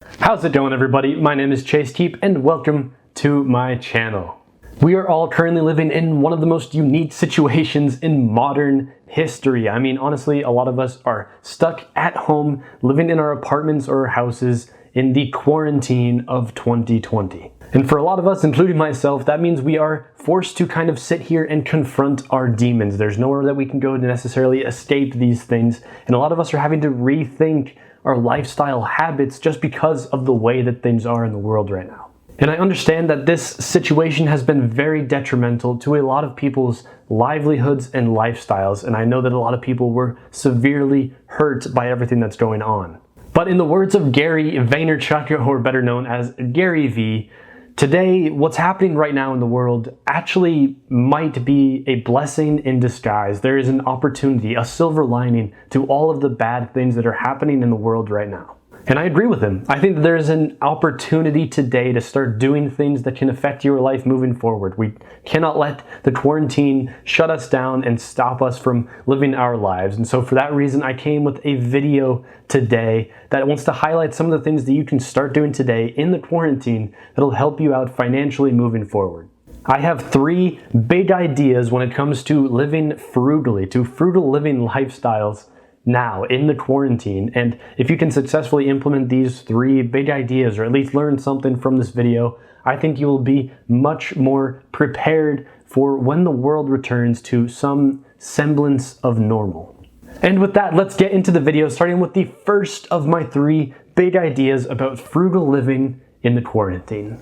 How's it going, everybody? My name is Chase Teep and welcome to my channel. We are all currently living in one of the most unique situations in modern history. I mean, honestly, a lot of us are stuck at home, living in our apartments or houses in the quarantine of 2020. And for a lot of us, including myself, that means we are forced to kind of sit here and confront our demons. There's nowhere that we can go to necessarily escape these things. And a lot of us are having to rethink our lifestyle habits just because of the way that things are in the world right now. And I understand that this situation has been very detrimental to a lot of people's livelihoods and lifestyles, and I know that a lot of people were severely hurt by everything that's going on. But in the words of Gary Vaynerchuk, or better known as Gary V, today, what's happening right now in the world actually might be a blessing in disguise. There is an opportunity, a silver lining to all of the bad things that are happening in the world right now. And I agree with him. I think that there is an opportunity today to start doing things that can affect your life moving forward. We cannot let the quarantine shut us down and stop us from living our lives. And so for that reason, I came with a video today that wants to highlight some of the things that you can start doing today in the quarantine that'll help you out financially moving forward. I have 3 big ideas when it comes to living frugally, to frugal living lifestyles now in the quarantine. And if you can successfully implement these 3 big ideas, or at least learn something from this video, I think you will be much more prepared for when the world returns to some semblance of normal. And with that, let's get into the video, starting with the first of my 3 big ideas about frugal living in the quarantine.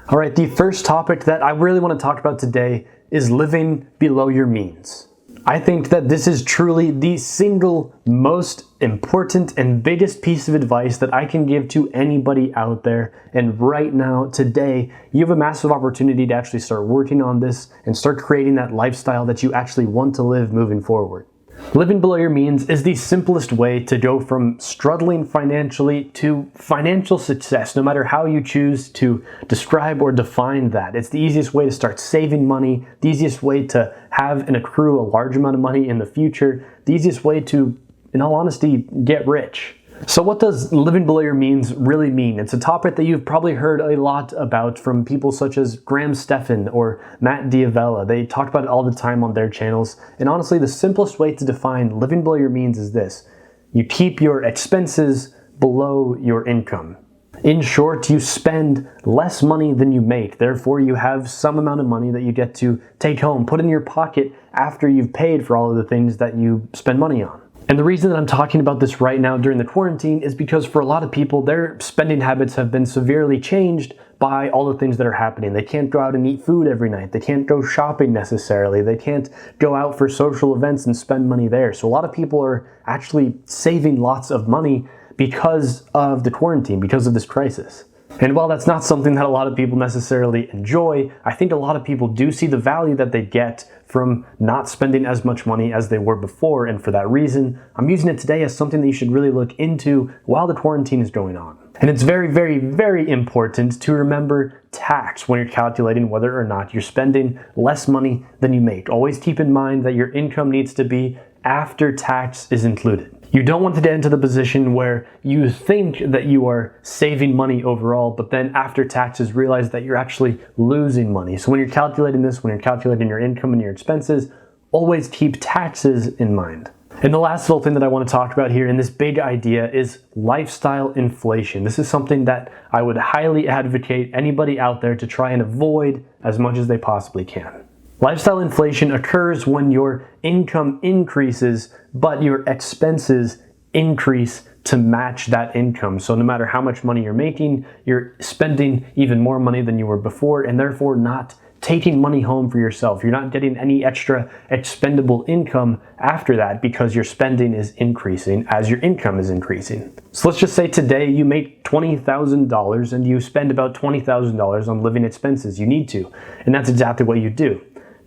All right, the first topic that I really want to talk about today is living below your means. I think that this is truly the single most important and biggest piece of advice that I can give to anybody out there. And right now, today, you have a massive opportunity to actually start working on this and start creating that lifestyle that you actually want to live moving forward. Living below your means is the simplest way to go from struggling financially to financial success, no matter how you choose to describe or define that. It's the easiest way to start saving money, the easiest way to have and accrue a large amount of money in the future, the easiest way to, in all honesty, get rich. So what does living below your means really mean? It's a topic that you've probably heard a lot about from people such as Graham Stephan or Matt D'Avella. They talk about it all the time on their channels. And honestly, the simplest way to define living below your means is this: you keep your expenses below your income. In short, you spend less money than you make. Therefore, you have some amount of money that you get to take home, put in your pocket after you've paid for all of the things that you spend money on. And the reason that I'm talking about this right now during the quarantine is because for a lot of people, their spending habits have been severely changed by all the things that are happening. They can't go out and eat food every night. They can't go shopping necessarily. They can't go out for social events and spend money there. So a lot of people are actually saving lots of money because of the quarantine, because of this crisis. And while that's not something that a lot of people necessarily enjoy, I think a lot of people do see the value that they get from not spending as much money as they were before. And for that reason, I'm using it today as something that you should really look into while the quarantine is going on. And it's very, very, very important to remember tax when you're calculating whether or not you're spending less money than you make. Always keep in mind that your income needs to be after tax is included. You don't want to get into the position where you think that you are saving money overall, but then after taxes realize that you're actually losing money. So when you're calculating this, when you're calculating your income and your expenses, always keep taxes in mind. And the last little thing that I want to talk about here in this big idea is lifestyle inflation. This is something that I would highly advocate anybody out there to try and avoid as much as they possibly can. Lifestyle inflation occurs when your income increases, but your expenses increase to match that income. So no matter how much money you're making, you're spending even more money than you were before, and therefore not taking money home for yourself. You're not getting any extra expendable income after that because your spending is increasing as your income is increasing. So let's just say today you make $20,000 and you spend about $20,000 on living expenses. You need to, and that's exactly what you do.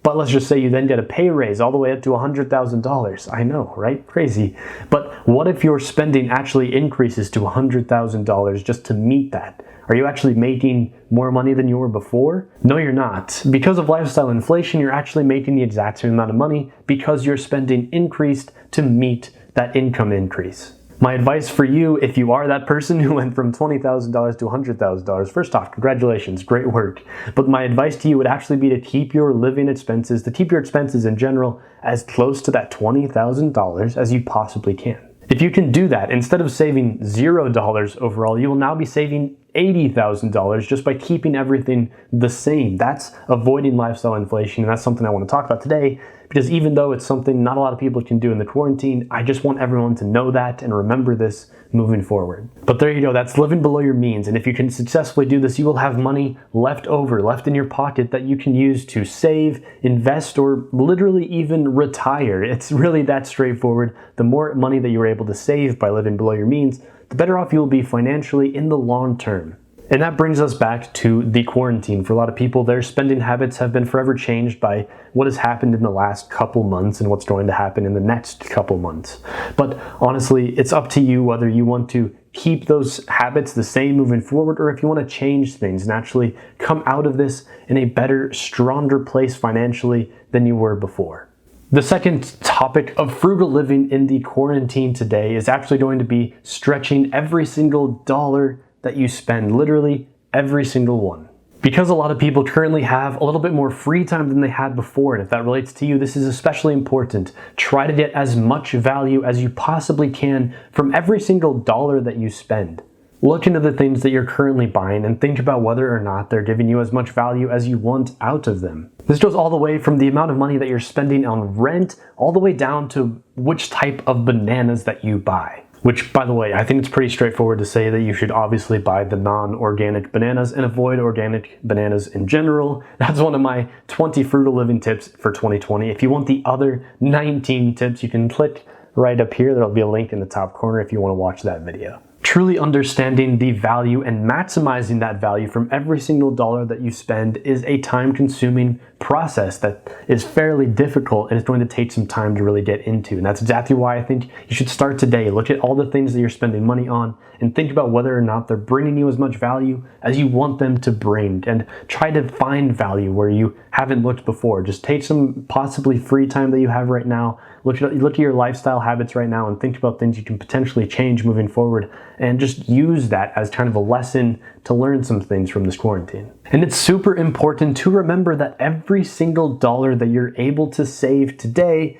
But let's just say you then get a pay raise all the way up to $100,000. I know, right? Crazy. But what if your spending actually increases to $100,000 just to meet that? Are you actually making more money than you were before? No, you're not. Because of lifestyle inflation, you're actually making the exact same amount of money because your spending increased to meet that income increase. My advice for you, if you are that person who went from $20,000 to $100,000, first off, congratulations, great work. But my advice to you would actually be to keep your living expenses, to keep your expenses in general as close to that $20,000 as you possibly can. If you can do that, instead of saving $0 overall, you will now be saving $80,000 just by keeping everything the same. That's avoiding lifestyle inflation, and that's something I want to talk about today, because even though it's something not a lot of people can do in the quarantine, I just want everyone to know that and remember this moving forward. But there you go, that's living below your means, and if you can successfully do this, you will have money left over, left in your pocket that you can use to save, invest, or literally even retire. It's really that straightforward. The more money that you're able to save by living below your means, the better off you will be financially in the long term. And that brings us back to the quarantine. For a lot of people, their spending habits have been forever changed by what has happened in the last couple months and what's going to happen in the next couple months. But honestly, it's up to you whether you want to keep those habits the same moving forward, or if you want to change things and actually come out of this in a better, stronger place financially than you were before. The second topic of frugal living in the quarantine today is actually going to be stretching every single dollar that you spend, literally every single one. Because a lot of people currently have a little bit more free time than they had before, and if that relates to you, this is especially important. Try to get as much value as you possibly can from every single dollar that you spend. Look into the things that you're currently buying and think about whether or not they're giving you as much value as you want out of them. This goes all the way from the amount of money that you're spending on rent, all the way down to which type of bananas that you buy. Which, by the way, I think it's pretty straightforward to say that you should obviously buy the non-organic bananas and avoid organic bananas in general. That's one of my 20 frugal living tips for 2020. If you want the other 19 tips, you can click right up here. There'll be a link in the top corner if you want to watch that video. Truly understanding the value and maximizing that value from every single dollar that you spend is a time-consuming process that is fairly difficult, and it's going to take some time to really get into. And that's exactly why I think you should start today. Look at all the things that you're spending money on and think about whether or not they're bringing you as much value as you want them to bring, and try to find value where you haven't looked before. Just take some possibly free time that you have right now, look at your lifestyle habits right now, and think about things you can potentially change moving forward, and just use that as kind of a lesson to learn some things from this quarantine. And it's super important to remember that every single dollar that you're able to save today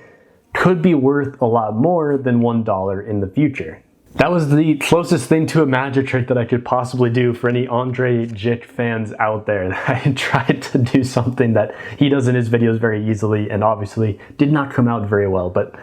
could be worth a lot more than $1 in the future. That was the closest thing to a magic trick that I could possibly do for any Andre Jick fans out there. I tried to do something that he does in his videos very easily and obviously did not come out very well. But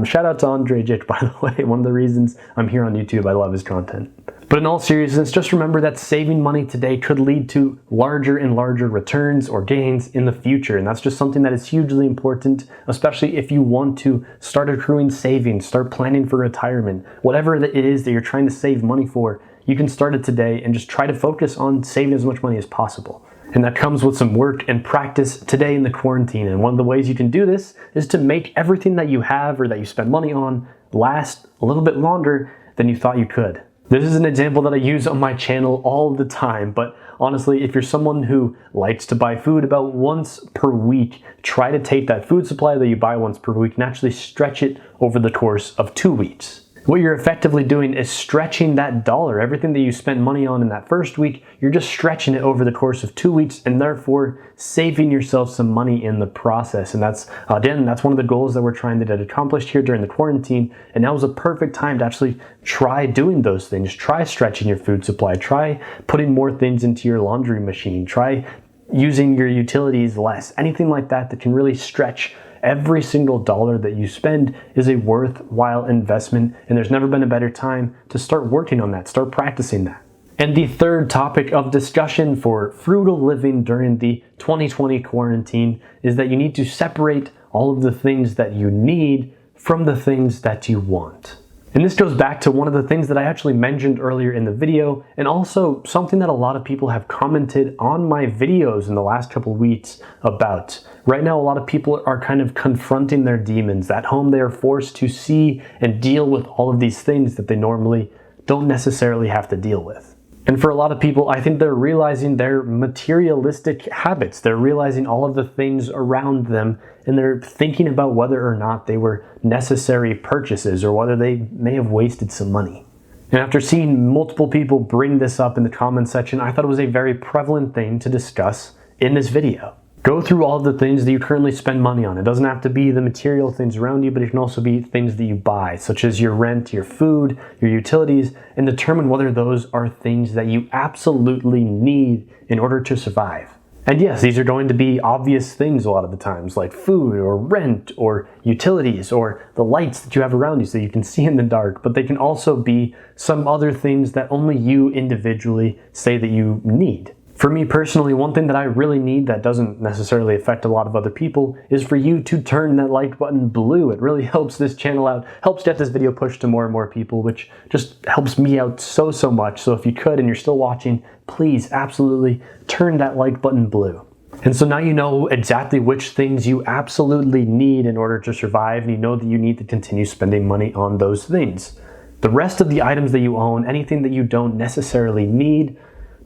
shout out to Andre Jick, by the way. One of the reasons I'm here on YouTube, I love his content. But in all seriousness, just remember that saving money today could lead to larger and larger returns or gains in the future. And that's just something that is hugely important, especially if you want to start accruing savings, start planning for retirement, whatever it is that you're trying to save money for, you can start it today and just try to focus on saving as much money as possible. And that comes with some work and practice today in the quarantine. And one of the ways you can do this is to make everything that you have or that you spend money on last a little bit longer than you thought you could. This is an example that I use on my channel all the time, but honestly, if you're someone who likes to buy food about once per week, try to take that food supply that you buy once per week and actually stretch it over the course of 2 weeks. What you're effectively doing is stretching that dollar. Everything that you spent money on in that first week, you're just stretching it over the course of 2 weeks and therefore saving yourself some money in the process. And that's, again, that's one of the goals that we're trying to get accomplished here during the quarantine. And now is a perfect time to actually try doing those things. Try stretching your food supply. Try putting more things into your laundry machine. Try using your utilities less. Anything like that that can really stretch every single dollar that you spend is a worthwhile investment, and there's never been a better time to start working on that, start practicing that. And the third topic of discussion for frugal living during the 2020 quarantine is that you need to separate all of the things that you need from the things that you want. And this goes back to one of the things that I actually mentioned earlier in the video, and also something that a lot of people have commented on my videos in the last couple weeks about. Right now, a lot of people are kind of confronting their demons. At home, they are forced to see and deal with all of these things that they normally don't necessarily have to deal with. And for a lot of people, I think they're realizing their materialistic habits. They're realizing all of the things around them, and they're thinking about whether or not they were necessary purchases or whether they may have wasted some money. And after seeing multiple people bring this up in the comment section, I thought it was a very prevalent thing to discuss in this video. Go through all of the things that you currently spend money on. It doesn't have to be the material things around you, but it can also be things that you buy, such as your rent, your food, your utilities, and determine whether those are things that you absolutely need in order to survive. And yes, these are going to be obvious things a lot of the times, like food or rent or utilities or the lights that you have around you so you can see in the dark, but they can also be some other things that only you individually say that you need. For me personally, one thing that I really need that doesn't necessarily affect a lot of other people is for you to turn that like button blue. It really helps this channel out, helps get this video pushed to more and more people, which just helps me out so much. So if you could and you're still watching, please absolutely turn that like button blue. And so now you know exactly which things you absolutely need in order to survive, and you know that you need to continue spending money on those things. The rest of the items that you own, anything that you don't necessarily need,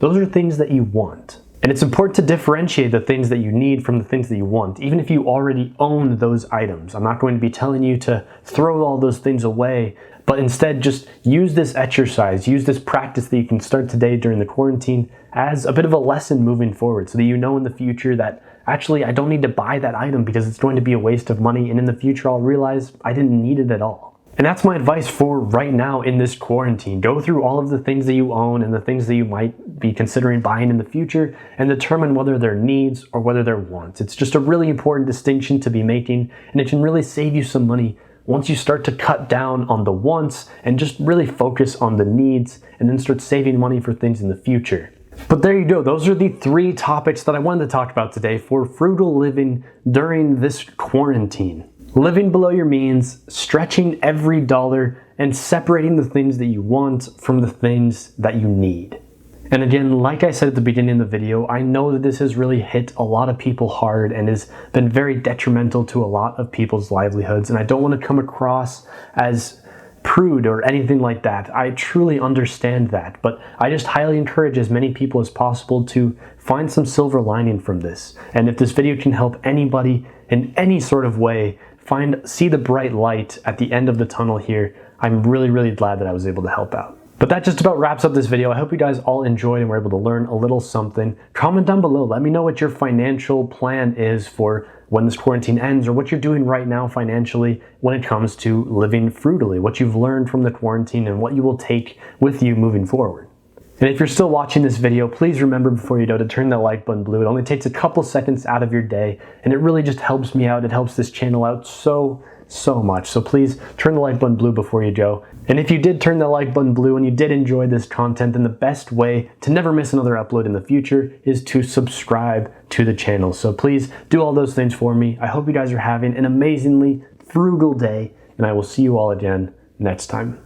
those are things that you want. And it's important to differentiate the things that you need from the things that you want, even if you already own those items. I'm not going to be telling you to throw all those things away, but instead just use this exercise, use this practice that you can start today during the quarantine as a bit of a lesson moving forward, so that you know in the future that actually I don't need to buy that item because it's going to be a waste of money, and in the future I'll realize I didn't need it at all. And that's my advice for right now in this quarantine. Go through all of the things that you own and the things that you might be considering buying in the future and determine whether they're needs or whether they're wants. It's just a really important distinction to be making, and it can really save you some money once you start to cut down on the wants and just really focus on the needs, and then start saving money for things in the future. But there you go. Those are the 3 topics that I wanted to talk about today for frugal living during this quarantine. Living below your means, stretching every dollar, and separating the things that you want from the things that you need. And again, like I said at the beginning of the video, I know that this has really hit a lot of people hard and has been very detrimental to a lot of people's livelihoods, and I don't want to come across as prude or anything like that. I truly understand that, but I just highly encourage as many people as possible to find some silver lining from this. And if this video can help anybody in any sort of way see the bright light at the end of the tunnel here, I'm really glad that I was able to help out. But that just about wraps up this video. I hope you guys all enjoyed and were able to learn a little something. Comment down below. Let me know what your financial plan is for when this quarantine ends, or what you're doing right now financially when it comes to living frugally, what you've learned from the quarantine and what you will take with you moving forward. And if you're still watching this video, please remember before you go to turn that like button blue. It only takes a couple seconds out of your day, and it really just helps me out. It helps this channel out so much. So please turn the like button blue before you go. And if you did turn that like button blue and you did enjoy this content, then the best way to never miss another upload in the future is to subscribe to the channel. So please do all those things for me. I hope you guys are having an amazingly frugal day, and I will see you all again next time.